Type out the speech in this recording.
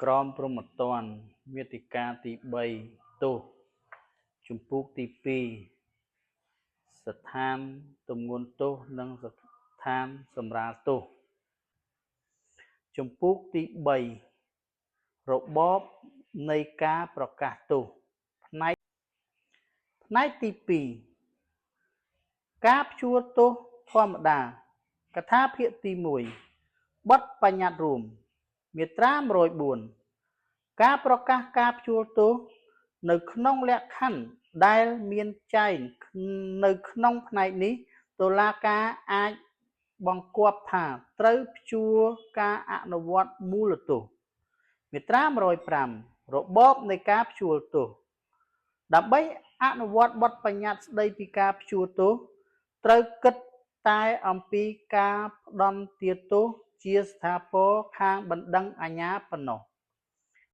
ក្រមព្រហ្មទណ្ឌមាតិកាទី3ទោសជំពូកទី2ស្ថានទម្ងន់ទោសនិងស្ថានសម្រាលទោសជំពូកទី3របបនៃការប្រកាសទោសផ្នែកទី2ការព្យួរទោសធម្មតាកថាភាគទី1បទបញ្ញត្តិរួមមាត្រា104ការប្រកាសការព្យួរទោសនៅក្នុងលក្ខខណ្ឌដែលមានចែងនៅក្នុងផ្នែកនេះតុលាការអាចបង្គាប់ថាត្រូវព្យួរការអនុវត្តមូលទោសមាត្រា105របបនៃការព្យួរទោសដើម្បីអនុវត្តបទបញ្ញត្តិស្តីពីការព្យួរទោសត្រូវគិតតែអំពីការផ្តន្ទាទោសជាស្ថាពរខាងបណ្ដឹងអាជ្ញាប៉ុណ្ណោះ